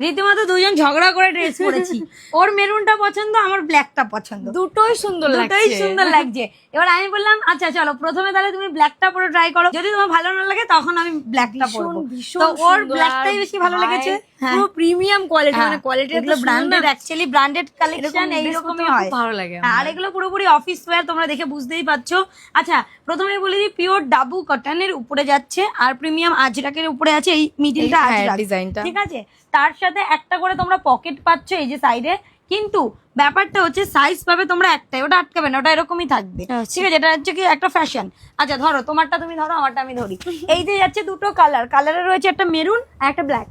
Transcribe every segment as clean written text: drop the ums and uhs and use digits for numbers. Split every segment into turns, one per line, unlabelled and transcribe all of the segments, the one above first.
রীতিমতো দুজন ঝগড়া করে ড্রেস পরেছি। ওর মেরুনটা পছন্দ, আমার ব্ল্যাকটা পছন্দ,
দুটোই সুন্দর
লাগছে। এবার আমি বললাম আচ্ছা চলো প্রথমে তাহলে তুমি ব্ল্যাকটা পরে ট্রাই করো, যদি তোমার ভালো না লাগে তখন আমি ব্ল্যাকটা পরবো। তো ওর ব্ল্যাকটাই বেশি ভালো লেগেছে,
পুরো প্রিমিয়াম কোয়ালিটি, মানে কোয়ালিটি
এগুলো ব্র্যান্ডেড, অ্যাকচুয়ালি ব্র্যান্ডেড কালেকশন এইরকমই হয়,
ভালো লাগে।
আর এগুলো পুরোপুরি অফিস ওয়্যার, তোমরা দেখে বুঝতেই পারছো। আচ্ছা প্রথমে বলে দিই, পিওর ডাবু কটনের উপরে যাচ্ছে আর প্রিমিয়াম আজরাকের উপরে আছে এই মিডিলটা আজরাক
ডিজাইনটা,
ঠিক আছে। তার সাথে একটা করে তোমরা পকেট পাচ্ছ এই যে সাইডে, কিন্তু ব্যাপারটা হচ্ছে সাইজ পাবে তোমরা একটাই, ওটা আটকাবে না, ওটা এরকমই থাকবে, ঠিক আছে। এটা হচ্ছে কি একটা ফ্যাশন। আচ্ছা ধরো তোমারটা তুমি ধরো, আমারটা আমি ধরি। এই যে যাচ্ছে দুটো কালার, কালারে রয়েছে একটা মেরুন আর একটা ব্ল্যাক।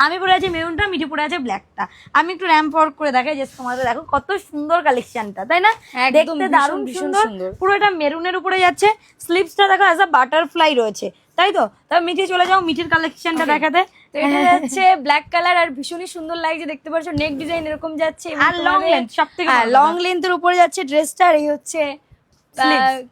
আমি পরে আছি মেরুনটা, মিঠি পরে আছে ব্ল্যাকটা। আমি একটু র্যাম্প ওয়ার্ক করে দেখাই যে তোমাদের দেখো কত সুন্দর কালেকশনটা, তাই না? দেখতে দারুণ সুন্দর, পুরো এটা মেরুনের উপরে যাচ্ছে। স্লিভসটা দেখো অ্যাজ আ বাটারফ্লাই রয়েছে, তাই তো? তবে মিঠি চলে যাও মিঠির কালেকশনটা দেখাতে।
এটা যাচ্ছে ব্ল্যাক কালার আর ভীষণই সুন্দর লাগছে, দেখতে পাচ্ছ নেক ডিজাইন এরকম যাচ্ছে,
আর লং লেন্থ, সবথেকে
লং লেন্থের উপরে যাচ্ছে ড্রেসটা। আর এই হচ্ছে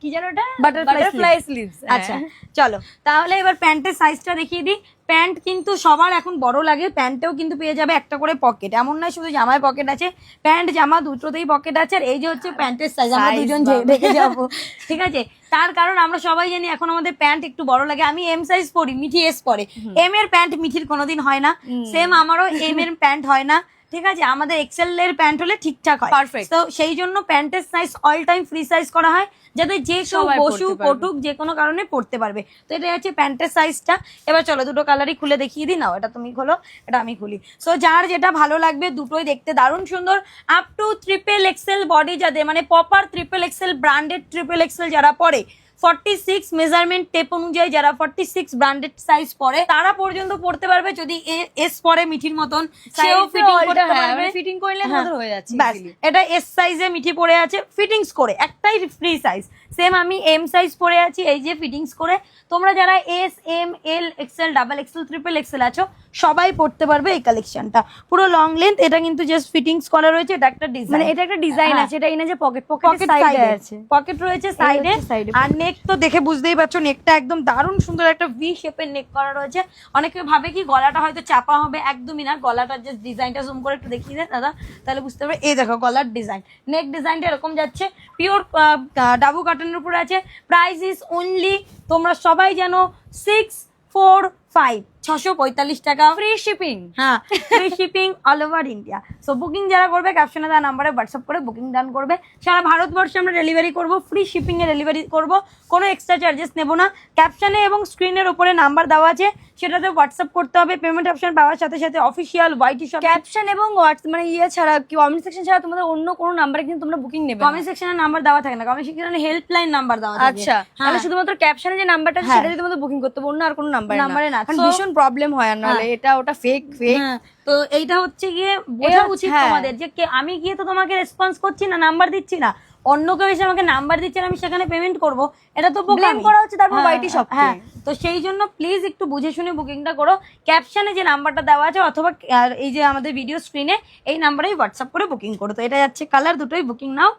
কি জানো ওটা, বাটারফ্লাই স্লিভস।
আচ্ছা চলো তাহলে এবার প্যান্টের সাইজটা দেখিয়ে দিই। প্যান্ট কিন্তু সবার এখন বড় লাগে, প্যান্টেও কিন্তু পেয়ে যাবে একটা করে পকেট, এমন নয় শুধু জামায় পকেট আছে, প্যান্ট জামা দুটোতেই পকেট আছে। আর এই যে হচ্ছে প্যান্টের সাইজ, আমরা দুজন দেখে যাবো, ঠিক আছে। তার কারণ আমরা সবাই জানি এখন আমাদের প্যান্ট একটু বড় লাগে। আমি এম সাইজ পরি, মিঠি এস পরে, এম এর প্যান্ট মিঠির কোনোদিন হয় না, সেম আমারও এম এর প্যান্ট হয় না, ঠিক আছে। আমাদের এক্সেল এর প্যান্ট হলে ঠিকঠাক হয়, পারফেক্ট। তো সেই জন্য প্যান্টের size all time free size করা হয়, যাতে যে কেউ বসু পটুক যে কোনো কারণে পড়তে পারবে। তো এটা হচ্ছে প্যান্টের সাইজটা। এবার চলো দুটো কালারই খুলে দেখিয়ে দিই। নাও এটা তুমি খোলো, এটা আমি খুলি। সো যার যেটা ভালো লাগবে, দুটোই দেখতে দারুণ সুন্দর। Up to triple Excel body যাদের, মানে proper triple Excel branded triple Excel যারা পরে, 46 মেজারমেন্ট টেপ অনুযায়ী যারা 46 ব্র্যান্ডেড সাইজ পরে তারা পর্যন্ত পড়তে পারবে। যদি এস পরে মিঠির মতন সেও ফিটিং করতে পারবে,
ফিটিং করলে আমাদের হয়ে যাচ্ছে।
এটা এস সাইজে মিঠি পরে আছে ফিটিংস করে, একটাই ফ্রি সাইজ। সেম আমি এম সাইজ পরে আছি, এই যে ফিটিংস করে। তোমরা যারা S M L XL double XL triple XL আছো সবাই পড়তে পারবে এই কালেকশনটা। পুরো লং লেন্থ, এটা কিন্তু জাস্ট ফিটিংস করা রয়েছে, এটা একটা ডিজাইন,
মানে এটা একটা ডিজাইন আছে, এটা এই না যে পকেট সাইডে আছে,
পকেট রয়েছে সাইডে। আর নেক তো দেখে বুঝতেই পারছো, নেকটা একদম দারুণ সুন্দর, একটা ভি শেপের নেক করা রয়েছে। অনেকে ভাবে কি গলাটা হয়তো চাপা হবে, একদমই না। গলাটার জাস্ট ডিজাইনটা জুম করে একটু দেখিয়ে দেন দাদা, তাহলে বুঝতে পারবে। এই দেখো গলার ডিজাইন, নেক ডিজাইনটা এরকম যাচ্ছে, পিওর ডাবু কটনের উপর আছে। প্রাইস ইজ অনলি, তোমরা সবাই জানো, 645, 645 টাকা,
ফ্রি শিপিং।
হ্যাঁ free shipping all over India. So booking যারা করবে ক্যাপশনে দেওয়া নাম্বারে হোয়াটসঅ্যাপ করে বুকিং ডান করবে। সারা ভারতবর্ষে আমরা ডেলিভারি করব, ফ্রি শিপিং এ ডেলিভারি করব, কোনো এক্সট্রা চার্জেস নেব না। ক্যাপশনে এবং স্ক্রিনের উপরে নাম্বার দেওয়া আছে, সেটাতে হোয়াটসঅ্যাপ করতে হবে। পেমেন্ট অপশন পাওয়ার সাথে সাথে অফিসিয়াল ওয়াইটি শপ,
ক্যাপশন এবং হোয়াটসঅ্যাপ মানে ইয়ে ছাড়া, কমেন্ট সেকশন ছাড়া তোমাদের অন্য কোনো নাম্বারে কিন্তু তোমরা বুকিং নেবে।
কমেন্ট সেকশনে নাম্বার দেওয়া থাকে না, কমেন্ট সেকশনে হেল্পলাইন নাম্বার দেওয়া থাকে।
আচ্ছা তাহলে শুধুমাত্র ক্যাপশনে যে নাম্বারটা আছে সেটাই তোমাদের বুকিং করতে হবে, অন্য আর কোনো নাম্বারে না। ভীষণ প্রবলেম হয়, আর নাহলে এটা ওটা ফেক।
তো এইটা হচ্ছে গিয়ে বোঝা উচিত তোমাদের যে আমি গিয়ে তো তোমাকে রেসপন্স করছি না, নাম্বার দিচ্ছি না, অন্য কেউ এসে আমাকে নাম্বার দিচ্ছে না, আমি সেখানে পেমেন্ট করব, এটা তো
ব্লেম করা হচ্ছে তারপর ওয়াইটি শপ।
হ্যাঁ, তো সেই জন্য প্লিজ একটু বুঝে শুনে বুকিংটা করো। ক্যাপশনে যে নাম্বারটা দেওয়া আছে অথবা এই যে আমাদের ভিডিও স্ক্রিনে এই নাম্বারেই হোয়াটসঅ্যাপ করে বুকিং করো। তো এটা যাচ্ছে কালার, দুটোই বুকিং নাও।